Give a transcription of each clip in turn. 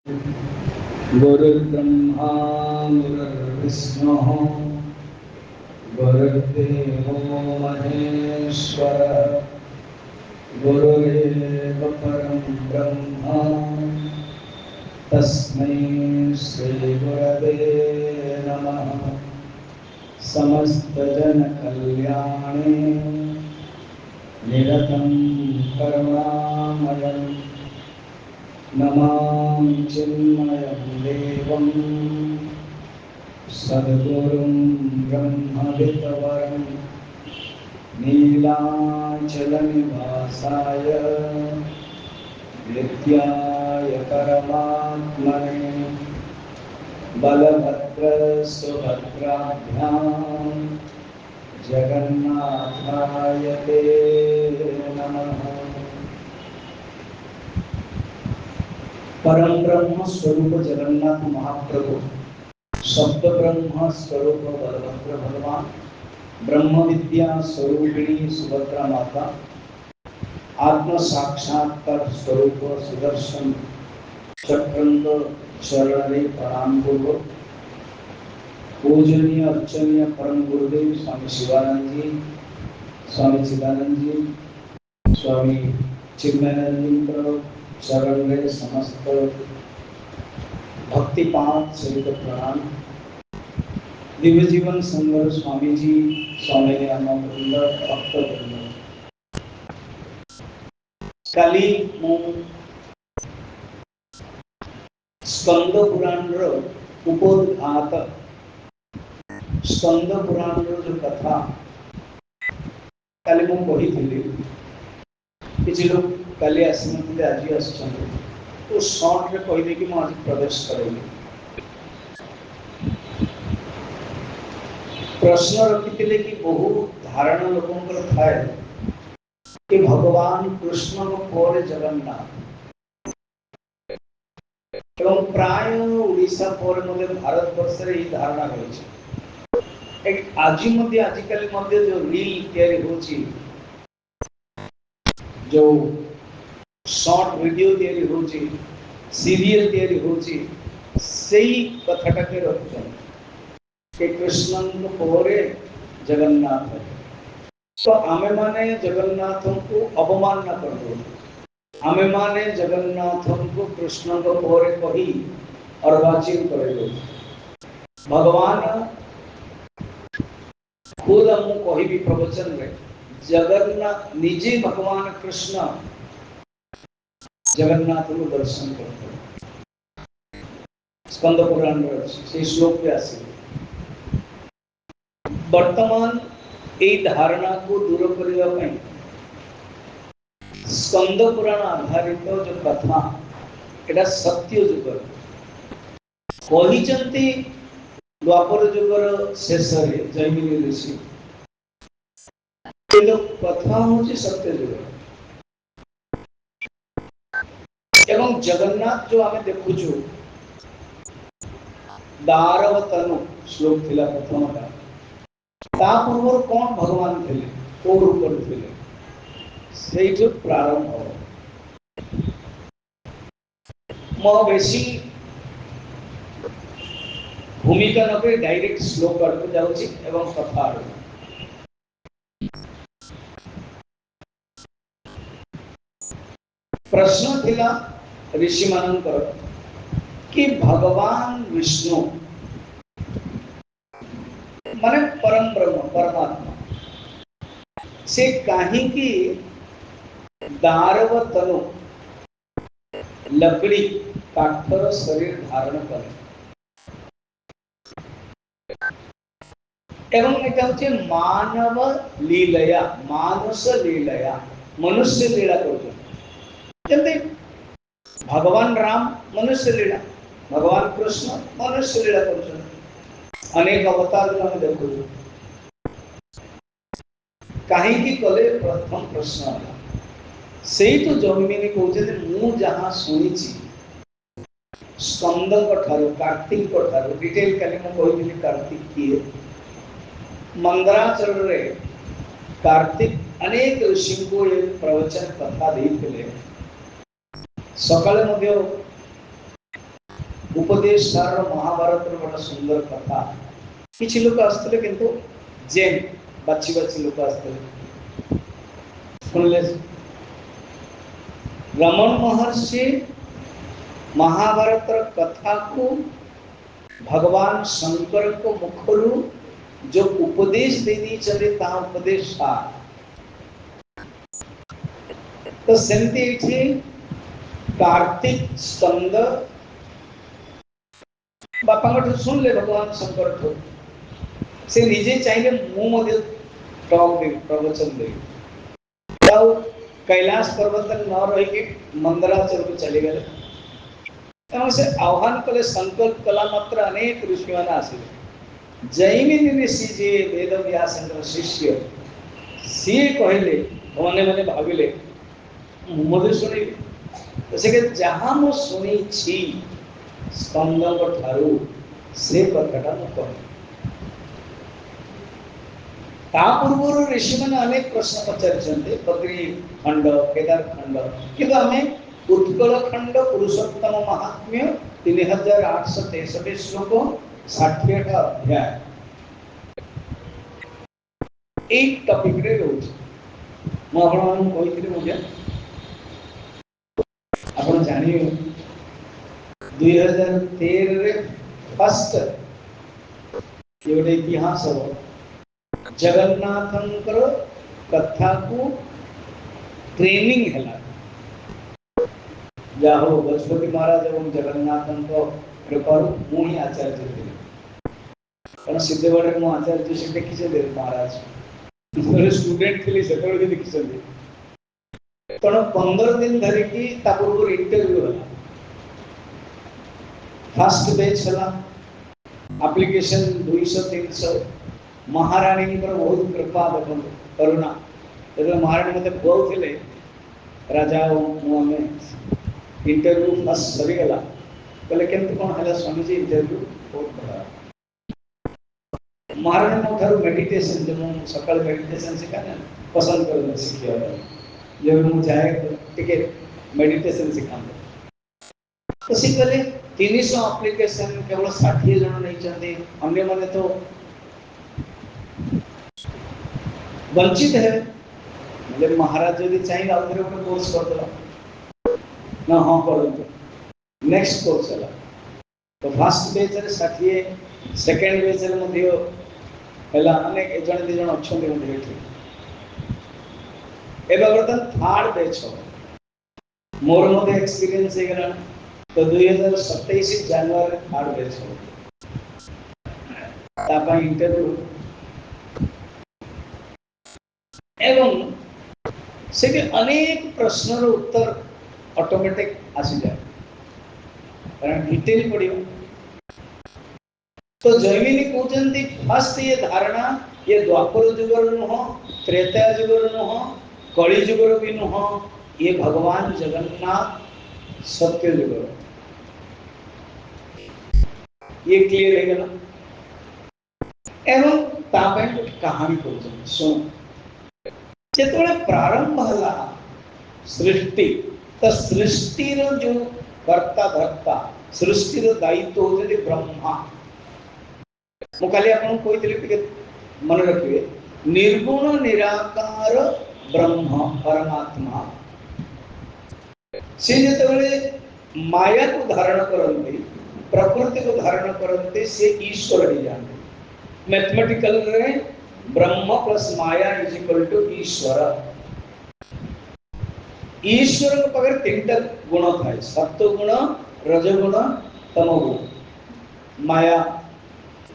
गुरुर्ब्रह्मा गुरुर्विष्णुः गुरुर्देवो महेश्वरः गुरुरेव परं ब्रह्म तस्मै श्रीगुरवे नमः। समस्तजनकल्याणे निरतं करुणामयं नमामि चिन्मयं देवं सद्गुरुं ब्रह्मविद्वरं नीलाचलनिवासाय नित्याय परमात्मने बलभद्रसुभद्राभ्यां जगन्नाथाय ते नमः। परम ब्रह्म स्वरूप जगन्नाथ महाप्रभु, शब्द ब्रह्म स्वरूप बलभद्र भगवान, ब्रह्म विद्या स्वरूपिणी सुभद्रा माता, आत्म साक्षात्कार स्वरूप सुदर्शन चक्रंद चरण प्रणाम पूर्वक पूजनीय अर्चनीय परम गुरुदेव स्वामी शिवानंद जी, स्वामी चिदानंद जी, स्वामी चिन्मयानंद जी प्रभु चरण में समस्त भक्तिपात सहित प्रणाम। दिव्य जीवन सुंदर स्वामी जी, स्वामी रामानंद भक्त वृंद, काली मु स्कंद पुराण उपोद्घात स्कंद पुराण जो कथा काली मु कही किसी लोग काली आसनते आज आसुँच तो सर्ट रे कहीदे कि आज प्रवेश करेंगे। प्रश्न रखी कि बहु धारणा लोकंर थाए कि भगवान कृष्ण पर जगन्नाथ एवं प्राय ओडिशा पर भारत वर्ष ये धारणा रही आज आजिकल जो रील तैयारी होची, जो शॉर्ट वीडियो तैयारी होची, सीरियल तैयारी होची, सही कथाटा के रखुछन कि कृष्ण पोरे जगन्नाथ। तो आमे माने जगन्नाथ को अपमान न कर दो, आमे माने जगन्नाथ को कृष्ण को पोरे कही अर्वाचीन कर दो। भगवान खुद हम कही भी प्रवचन में जगन्नाथ निजे भगवान कृष्ण जगन्नाथ को दर्शन करते स्कंद पुराण से श्लोक पे आसी। वर्तमान ये धारणा को दूर करने स्कंद पुराण आधारित जो कथा एटा सत्य जुग कही द्वापर जुगर शेष जैमिनी ऋषि कथा हूँ सत्य जुग एवं जगन्नाथ जो आम देखुचु दारवतनु श्लोक थिला प्रथमटा ता पूर्व कौन भगवान थे को रूप थे से जो प्रारंभ मो बेसी भूमिका नके डायरेक्ट श्लोक आड़ जाऊँगी एवं कथा आड़ प्रश्न थिला ऋषि मानकर कि भगवान विष्णु माने परम ब्रह्म परमात्मा से कहीं की दारवतनु लकड़ी काठर शरीर धारण करे एवं एटा होचे मानव लीलया मानुष लीलया मनुष्य लीला करते जल्दी भगवान राम मनुष्य लीला भगवान कृष्ण मनुष्य लीला करते अनेक अवतार हम देखु कहीं कले प्रथम प्रश्न से तो जमीनी कहते मु जहाँ शुणी स्कंद कार्तिक डिटेल कल मुझे कार्तिक किए मंदराचल रे कार्तिक अनेक ऋषि को प्रवचन कथा देते सकाले उपदेश सार महाभारत बड़ा सुंदर कथा किसी लोग आसते किंतु जेन बाची बाची लोग आसते सुनले रमण महर्षि महाभारत कथा को भगवान शंकर को मुखरु जो उपदेश दे दी चले ता उपदेश सार तो सेमती थी कार्तिक स्कंद बापा सुन ले भगवान शंकर को से निजे चाहिए मु मध्य टॉक दे प्रवचन दे तब कैलाश पर्वत न रही के मंदराचल को चले गए तेणु से आह्वान कले संकल्प कला मात्र अनेक ऋषि मैंने आसिले जैमिनी ऋषि जे वेद व्यास शिष्य सी कहले मने मने भाविले मुझे शुणी से जहाँ मु शुणी स्कंद ठारू से कथाटा मुझे पूर्व ऋषि मैंने अनेक प्रश्न पचारि बद्री खंड केदार खंड कि आम उत्कल खंड पुरुषोत्तम महात्म्य 3863 श्लोक 60 अध्याय एक टॉपिक रे रोज मुझे मुझे आप जानिए 2013 रे फर्स्ट ये गोटे इतिहास हो जगन्नाथंकर कथा को ट्रेनिंग है जा हो गजपति महाराज एवं जगन्नाथन को कृपारू मुझे आचार्य थे कारण सिद्धगढ़ मु आचार्य से देखी दे महाराज स्टूडेंट थे से देखी तेणु 15 दिन धरिकी पूर्व इंटरव्यू है फर्स्ट बैच है एप्लिकेशन 200-300 महाराणी बहुत कृपा देखो करुणा जो महाराणी मत कहते राजा मुझे इंटरव्यू फर्स्ट सरीगला कहले केमती कौन है स्वामी जी इंटरव्यू बहुत बड़ा महाराणी मो मेडिटेशन जो मुझे सका मेडिटेशन शिखा पसंद कर शिखा जब मुझे जाए मेडिटेशन शिखा तो सी कहले 300 एप्लिकेशन केवल 60 जन नहीं अन्य माने तो वंचित है मतलब महाराज यदि चाहिए आउ थे गोटे कोर्स करदेला ना हाँ कर नेक्स्ट कोर्स है तो फर्स्ट बैच रे 60 सेकेंड बैच रे मध्य है अनेक जन 2 जन अच्छा बर्तमान थर्ड बैच हो मोर मत एक्सपीरियंस हो तो 2027 जनवरी थर्ड बैच हो इंटरव्यू एवं से अनेक प्रश्न उत्तर ऑटोमेटिक आसी जाए कारण डिटेल पड़ो तो जैमिनी कहते फर्स्ट ये धारणा ये द्वापर जुगर नुह त्रेता जुगर नुह कली जुगर भी नुह ये भगवान जगन्नाथ सत्य जुगर ये क्लियर है गला एवं तापें कहानी कहते सुन जो प्रारंभ है सृष्टि तो सृष्टि जो कर्ता धर्ता सृष्टि दायित्व होती ब्रह्मा मु खाली आपको कही मन रखिए निर्गुण निराकार ब्रह्म परमात्मा से जो माया को धारण करते प्रकृति को धारण करते से ईश्वर हो जाते मैथमेटिकल रे Brahma plus Maya is equal to Ishwar Ishwar के पाखे 3टा गुण थाए सत्व गुण रजगुण तम गुण माया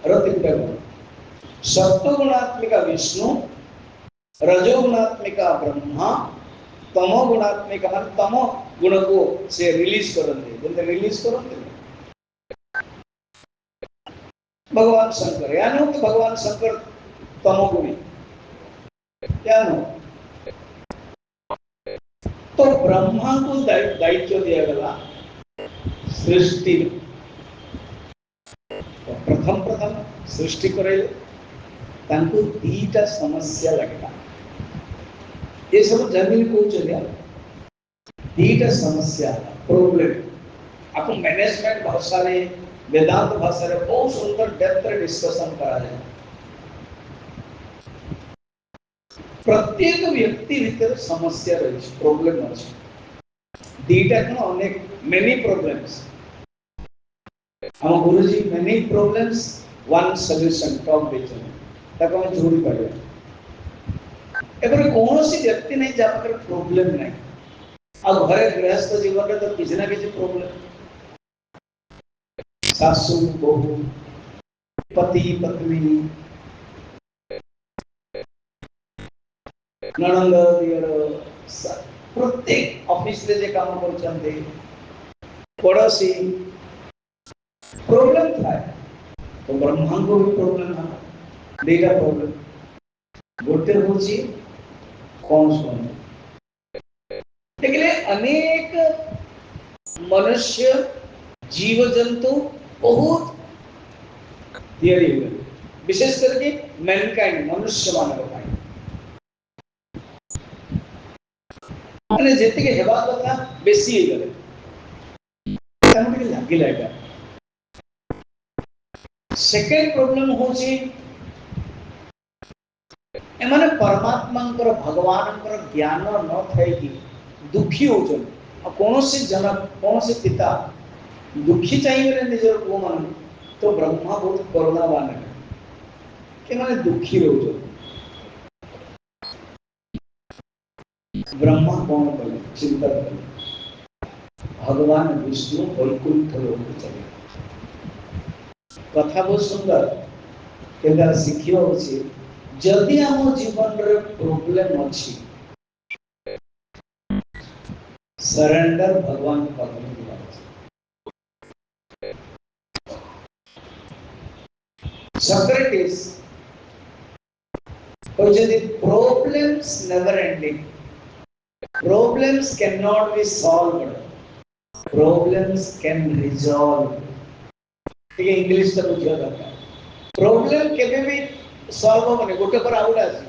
रो 3टा गुण सत्व गुणात्मिका विष्णु रजोगुणात्मिका ब्रह्मा तम गुणात्मिका मान तम गुण को से रिलीज करते रिलीज करते भगवान शंकर या नो कि भगवान शंकर तमोगुणी क्या नो तो ब्रह्मा को दायित्व दिया गया सृष्टि तो प्रथम सृष्टि करे तांको 2टा समस्या लगता ये सब जमीन को चलिया 2टा समस्या प्रॉब्लम आपको मैनेजमेंट भाषा रे वेदांत भाषा रे बहुत सुंदर डेप्थ रे डिस्कशन करा जाए। प्रत्येक व्यक्ति भीतर समस्या रही प्रॉब्लम अछि दीटा कोन अनेक मेनी प्रॉब्लम्स हम गुरुजी मेनी प्रॉब्लम्स वन सॉल्यूशन टॉप बेचन ताको हम जोड़ी पारे एबरे कोनोसी व्यक्ति नहीं जा पाकर प्रॉब्लम नहीं अब घरे गृहस्थ जीवन रे तो किसी ना किसी प्रॉब्लम सासू बहू पति पत्नी नणंद दियर प्रत्येक ऑफिस रे जे काम करछन्ते पड़ोसी प्रॉब्लम था तो ब्रह्मा को भी प्रॉब्लम था डेटा प्रॉब्लम गोटे होची कौन सुन देखले अनेक मनुष्य जीव जंतु बहुत थियरी हुए विशेष करके मैनकाइंड मनुष्य मानव पाई माने जेते के हेबा कथा बेसी हे गले तमके लागिला एटा सेकेंड प्रॉब्लम होची एमाने परमात्मा भगवान ज्ञान न थे कि दुखी होचन कौन से जनक कौन से पिता दुखी चाहिए निजर पुओ मान तो ब्रह्मा बहुत करुणावान है कि माने दुखी होचन ब्रह्मा कौन कले चिंता कले भगवान विष्णु वैकुंठ लोक चले कथा बहुत सुंदर केदार शिखियो होची जदि हम जीवन रे प्रॉब्लम अछि सरेंडर भगवान करने की बात Socrates the problems never ending problems cannot be solved problems can resolve ठीक है इंग्लिश तो बुझिया दरकार प्रॉब्लम केबे भी सॉल्व होबने गोटे पर आउडा अछि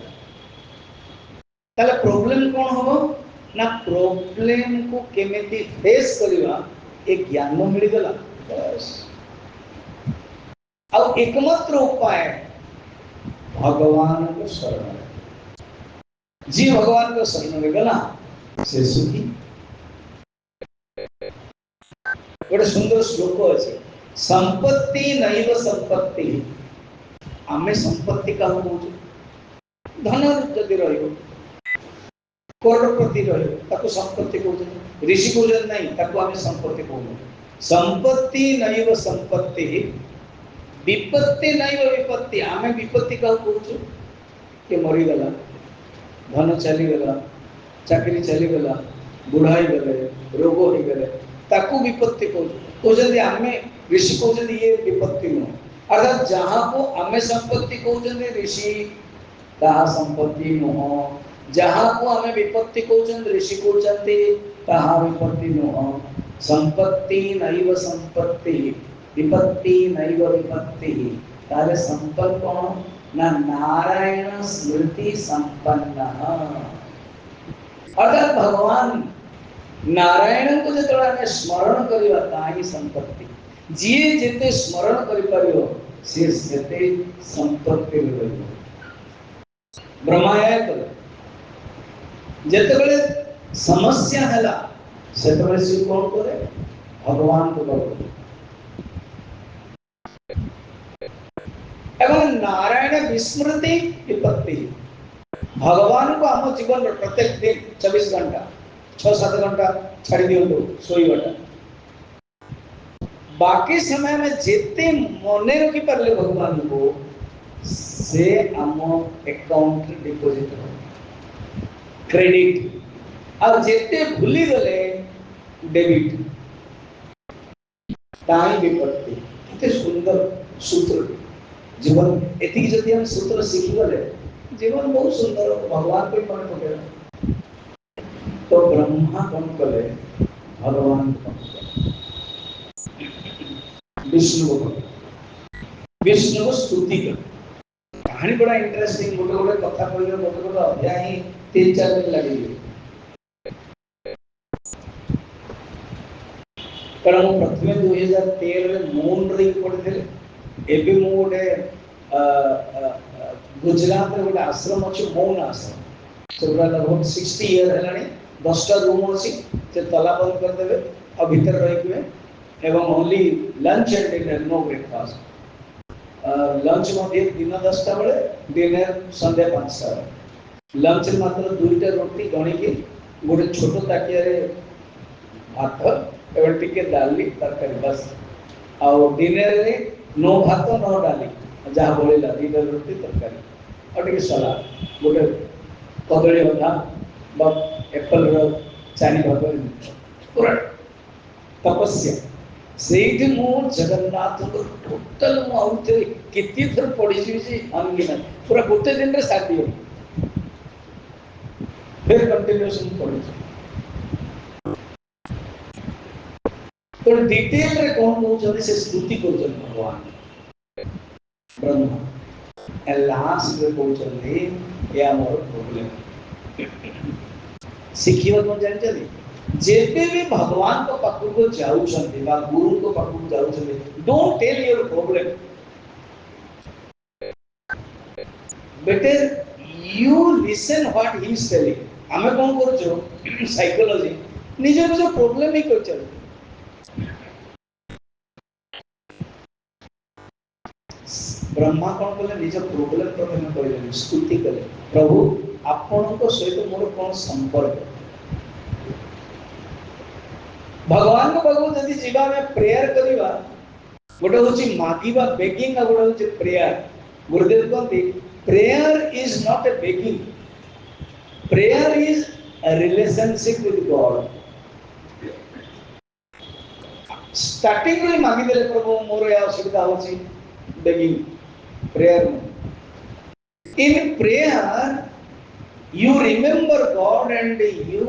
ताले प्रॉब्लम कोन होबो ना प्रॉब्लम को केमिति फेस करिवा एक ज्ञान मिल गला बस और एकमात्र उपाय भगवान को शरण जी भगवान को शरण में गला से सुखी गोटे सुंदर श्लोक अछि संपत्ति नैव संपत्ति आमे संपत्ति का कहू धन जदि रहियो करोड़पति रहियो ताको संपत्ति कहू ऋषि कहू नहीं ताको आमे संपत्ति कहू संपत्ति नैव संपत्ति विपत्ति नैव विपत्ति आमे विपत्ति का कहू के मरी गला धन चली गला चाकरी चली गला बुढ़ाई गले रोग हो गले ताकू विपत्ति कहते आमे ऋषि कहते ये विपत्ति नुह अर्थात जहाँ को आमे संपत्ति कहते ऋषि ताहा संपत्ति नुह जहाँ को आमे विपत्ति कहते ऋषि कहते ताहा विपत्ति नुह संपत्ति नैव संपत्ति विपत्ति नैव विपत्ति ताले संपत्ति कौन ना नारायण स्मृति संपन्न अर्थात भगवान नारायण को जो स्मरण करवा ताही संपत्ति जी जेते स्मरण करि परियो से सेते संपत्ति रहइयो ब्रह्माया कले जेते बेले समस्या हला सेते बेले से कोन करे भगवान को करे एवं नारायण विस्मृति विपत्ति भगवान को आम जीवन प्रत्येक दिन 24 घंटा 6-7 घंटा छाड़ी दियो सोईबाटा बाकी समय में जेते मने रखी पारले भगवान को से आम अकाउंट डिपॉजिट क्रेडिट और जेते भूली गले डेबिट ताई विपत्ति कितने सुंदर सूत्र जीवन एति जदि हम सूत्र सीखी गले जीवन बहुत सुंदर भगवान को मन पड़ेगा तो ब्रह्मा कौन करे भगवान कौन करे विष्णु को विष्णु को स्तुति कर कहानी बड़ा इंटरेस्टिंग गोटे गोटे कथा कहले गोटे गोटे अध्याय ही 3-4 दिन लगे कारण मु प्रथमे 2013 रे मून रे पढ़िथिले एबे मु गोटे गुजरात रे गोटे आश्रम अछि मौन आश्रम सेटा लगभग 60 इयर हेलानी 10टा रूम अछि से ताला बंद कर देबे और भीतर रहिबे एवं only lunch and dinner no breakfast lunch मध्ये दिन 10टा बेले डिनर संध्या 5टा लंच मात्र 2टा रोटी गणिकी गोटे छोट ताकिया रे भात एवं टिके डाली तरकारी बस आउ डिनर रे नो भात नो डाली जहाँ बोलेला 2टा रोटी तरकारी और टिके सलाद गोटे कदली अधा बा एप्पल रो चानी भाग पूरा तपस्या सेठी मु जगन्नाथ को टोटल मु आउते किति थर पड़ी छी अनगिना पूरा गोटे दिन रे साथ दियो फिर कंटिन्यूएशन पड़ी तो डिटेल रे कौन कहउछन से स्तुति कहउछन भगवान ब्रह्मा लास्ट रे कहउछन या मोर प्रॉब्लम शिखियो को जानते जेबे भी भगवान को पाखु को जाउछन बा गुरु को पाखु को जाउछन don't tell your problem better you listen what he is telling हमें कौन करू साइकोलॉजी निज निज प्रॉब्लम ही कर चल ब्रह्मा कौन कले निज प्रॉब्लम प्रथम कहले स्तुति कले प्रभु आपण को सहित मोर कौन संपर्क भगवान को पाखु जदि जीवा में प्रेयर करिवा गोटे होची मागिबा बेगिंग आ गोटे होची प्रेयर गुरुदेव कहते prayer is not a begging prayer is a relationship with God starting में मांगी देले प्रभु मोर या असुविधा होची begging prayer in prayer you remember God and you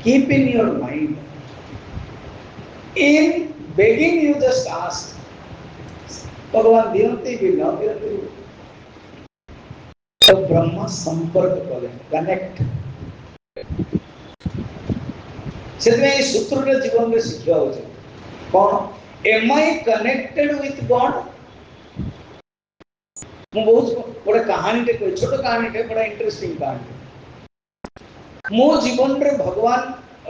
keep in your mind in begging you just ask भगवान दियंते भी न दियंते तो ब्रह्मा संपर्क कले कनेक्ट से सूत्र रे जीवन में शिक्षा हो कौन am I connected with God मु बहुत बड़े कहानी टे छोट कहानी टे बड़ा इंटरेस्टिंग कहानी मो जीवन रे भगवान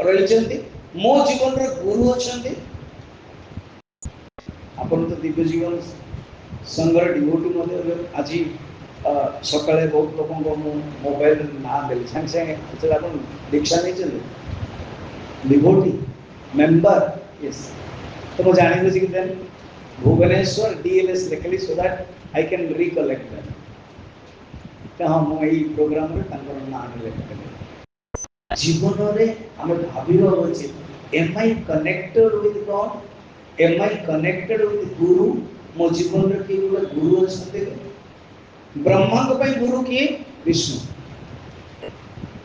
रही मो जीवन रे गुरु अच्छा अपन तो दिव्य जीवन संग्रह डिवोटी मध्य आज सकाळे बहुत लोक मोबाइल ना देले संग संग अपन दीक्षा नहीं चले डिवोटी मेंबर यस तो मैं जानी बुझी कि भुवनेश्वर डीएलएस लिखली so that I can recollect that तो हम एई प्रोग्राम रे तांकर ना लेखले जीवन रे हम भाबिबा होचे am I connected with God am I connected with guru मो जीवन रे कि गुरु अछते ब्रह्मा को पई गुरु किए विष्णु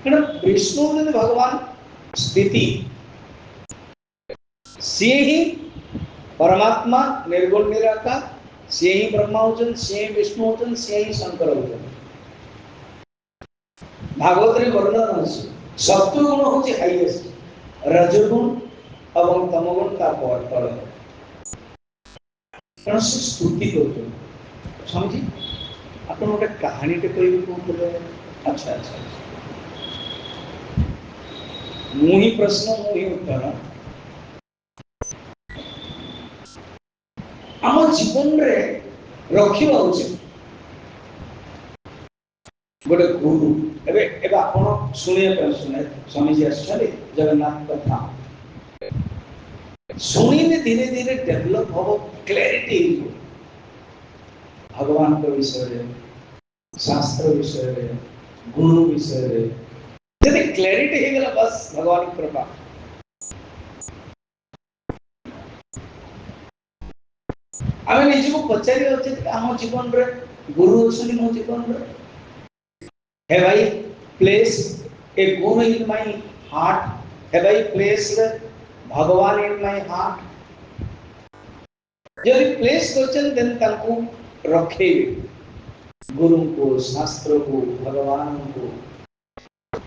कारण विष्णु ने भगवान स्थिति से ही परमात्मा निर्गुण निराकार से ही ब्रह्मा होचन से ही विष्णु होचन से ही शंकर होचन भागवत रे वर्णन अछि सत्वगुण होची हाईएस्ट रजोगुण एवं तमोगुण का पर तले कारण से स्तुति करतो समझी अपन गोटे कहानी टे कहबे कहले अच्छा अच्छा मुही प्रश्न मुही उत्तर आम जीवन रे रखिबा उचित गोटे गुरु एबे एबे आपण सुनिए पे सुने स्वामी जी आछले जगन्नाथ कथा सुनिने धीरे धीरे डेवलप हो क्लैरिटी भगवान के विषय रे शास्त्र विषय रे गुरु विषय रे जदि क्लैरिटी हे गेला बस भगवान की कृपा आमे निज को पचारि उचित आम जीवन रे गुरु अछि मो जीवन रे have I placed a guru in my heart have I placed भगवान in my heart यदि प्लेस करछन देन तांको रखे गुरु को शास्त्र को भगवान को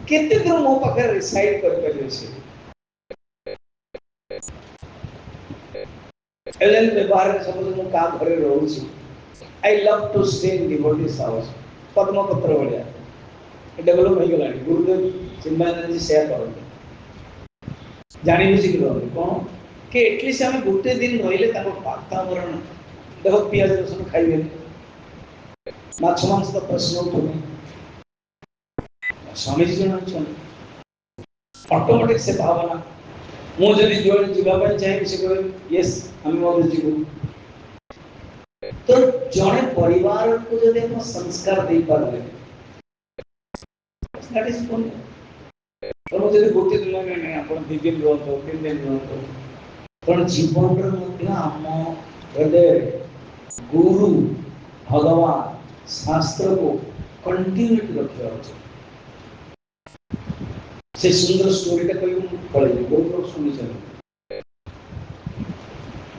केते दिन मो पाखे रिसाइड कर पले से एलेन व्यवहार के सपोज मु का घरे रहउछि I love to stay in devotees house पद्मपत्र भलिया डेवलप हो गलानी गुरुदेव चिन्मयानंद जी शेयर करते जानी बुझी कि रहले कोन कि एटलीस्ट हम गोटे दिन रहिले ताको वातावरण देखो पियाज रसुन खाइबे माछ मांस तो प्रश्न उठुनी स्वामी जी जन ऑटोमेटिक से भावना मु जदि जोड़े जीवा ପାଇଁ ଚାହିଁବି ସେ କହିବେ यस ଆମେ ମଧ୍ୟ ଯିବୁ तो जड़े परिवार को जदि हम संस्कार दे पारले दैट इज फन तो जदि गोटे दिन में नहीं अपन 2 दिन रहतो 3 दिन रहतो पण जीवन रे ମଧ୍ୟ ଆମ हृदय गुरु भगवान शास्त्र को कंटिन्यूटी रखिया उचित से सुंदर स्टोरी टा कोई पढ़े बहुत लोग सुनी चले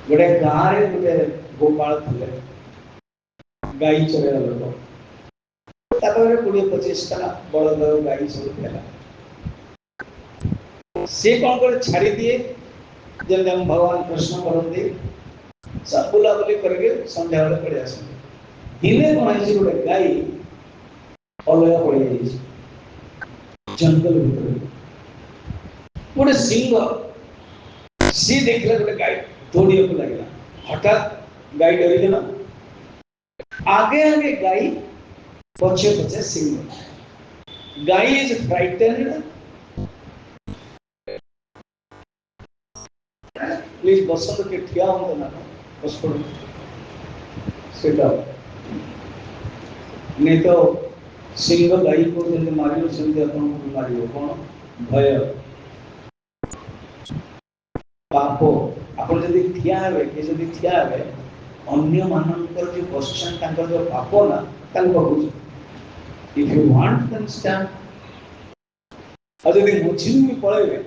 गोटे गाँव रे गोटे गोपाल थे गाई चरेला लोक तापर 20-25 टा बड़द गाई सब थेला से कौन करे छाड़ी दिए जब हम भगवान कृष्ण करते सब बुला बुली करके संध्या बेले पड़े आसते दिने कौन है गोटे गाई अलग पड़ जाइए जंगल भीतर गोटे सिंह सी देखला गोटे गाई दौड़िया को लगे हठात गाई डरीगला आगे आगे गाई पछे पछे Singh guy is frightened please बसंत के ठिया होते ना बस पड़ो सेटा नहीं तो सिंह गाई को जल्दी मारियो सेमती अपन को मारियो कौन भय पाप आपण जदि ठिया हेबे के जदि ठिया हेबे अन्य मानकर जो क्वेश्चन तांकर जो पाप ना ताल कहू if you want them stand और जदि मुझी भी पळेबे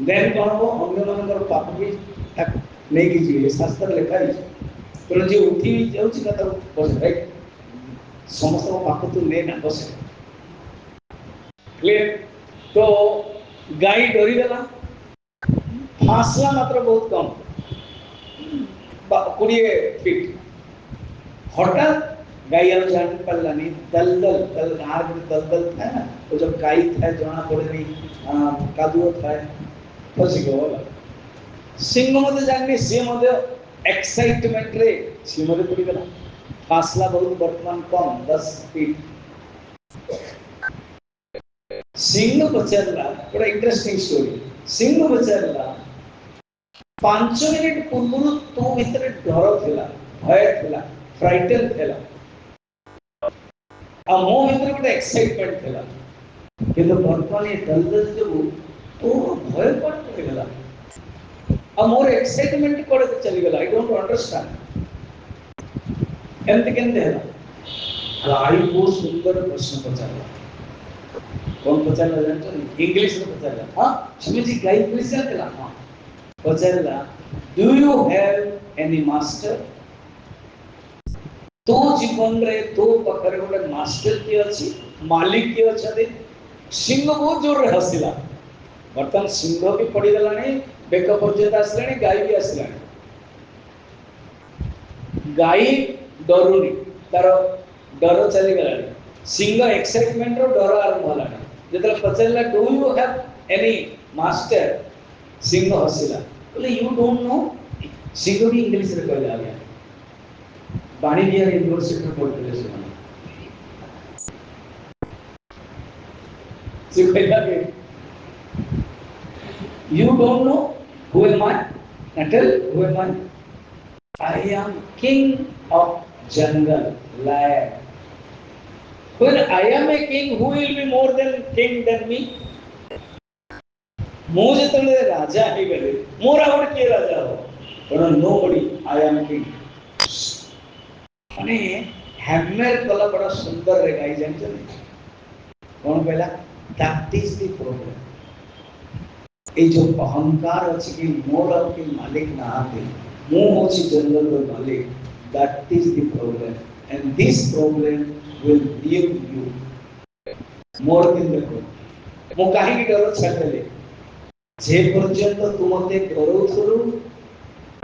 देन कोन हो अन्य मानकर पाप भी नहीं की जी शास्त्र लिखा है तो जे उठी जाउची ना तो बस भाई समस्त पाप तो ले ना बस क्लियर तो गाय डरी गला फासला मात्र बहुत कम 20 फीट हठात गाय और जान पालानी दलदल दल आर दलदल था ना वो जो गाय था जना पड़े नहीं कादुओ था फसी गला सिंह मते जाननी से मते एक्साइटमेंट रे से मते पड़ी गला फासला बहुत वर्तमान कम 10 फीट सिंह बचारला बड़ा इंटरेस्टिंग स्टोरी सिंह बचारला 5 मिनिट पूर्व तो भीतर डर थिला भय थिला फ्राइटन थिला आ मो भीतर गोटे एक्साइटमेंट थिला किंतु वर्तमान ये दलदल जो तो भय पड़ गला आ मोर एक्साइटमेंट कोड चली गला आई डोंट अंडरस्टैंड एंत केंदे है गाई को सुंदर प्रश्न पचारला कौन पचारला जानते इंग्लिश में पचारला हां स्वामी जी गाई इंग्लिश जानतेला हां पचारला do you have any master तो जीवन रे तो पकरे गोटे मास्टर के अछि मालिक के अछि सिंह बहुत जोर रे हसिला बर्तन सिंह भी पड़ी गलानी बेक पर्यंत आसलानी गाय भी आसलानी गाय डरुनी तार डर चली गलानी सिंह एक्साइटमेंट रो डर आरंभ हलानी जेतला पचरला do you have any master सिंह हसिला बोले यू डोंट नो सिंह भी इंग्लिश रे कहला गया बाणी बिहार यूनिवर्सिटी में पढ़ते से कहला के you don't know who am I? Tell who am I? I am king of jungle, lion. When I am a king, who will be more than king than me? मुझे तो मेरे राजा ही गए मोरा और के राजा हो पर nobody I am king अने हैमर कला बड़ा सुंदर रे गाई जानते नहीं कौन कहला that is the problem ए जो अहंकार अछि कि मोर और के मालिक ना आते मु होछि जंगल रो मालिक that is the problem and this problem will leave you more than the मु काहे की डर छाडले जे पर्यंत तू मते डरौ थरु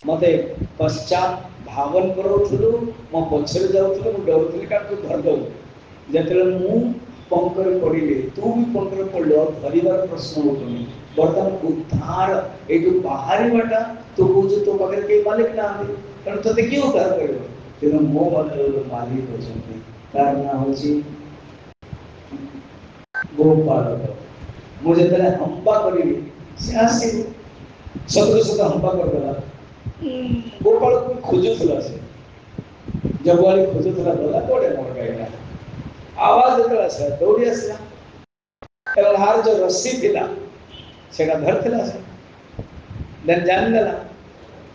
मते पश्चात भावन करूथलु मो पछरे जाउथलु मु डरुथलि का तू धर दउ जेतले मु पंकर पड़िले तू भी पंकर पड़लो धरिबार प्रश्न उठुनी बर्तमान उद्धार ए जो बाहरी बाटा तो बुझ तो पकड़ के मालिक ना आवे कारण तो देखियो उद्धार करियो तेनो मो बदल मालिक हो जंती कारण ना होची गोपालक मुझे तेरे हंपा करिले से आसी सदृश हंपा कर देला गोपाल को खोजुला से जब वाली खोजुला बोला कोड़े मोड़ गया आवाज देला से दौड़ी आसला एवं हार जो रस्सी थिला सेटा धरथिला से देन जान देला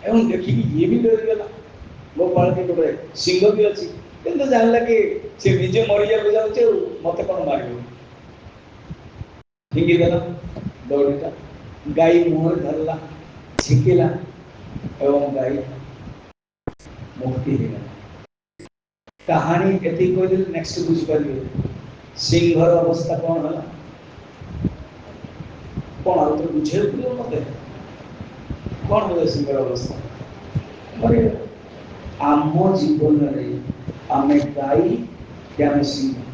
एवं देखि ये भी डर गेला गोपाल के गोटे सिंह भी अछि किंतु जानला कि से निजे मरिया को जाउचे मते कोन मारियो हिंगी देला दौड़ीटा गाई मुहर धरला छिकिला एवं गाई मुक्ति हो कहानी एति कोइ नेक्स्ट बुझ पारियो सिंहर अवस्था कौन है कौन आ तो बुझे पड़ो मते कौन हो सिंहर अवस्था मरे आम जीवन रे आमे गाई क्या सिंह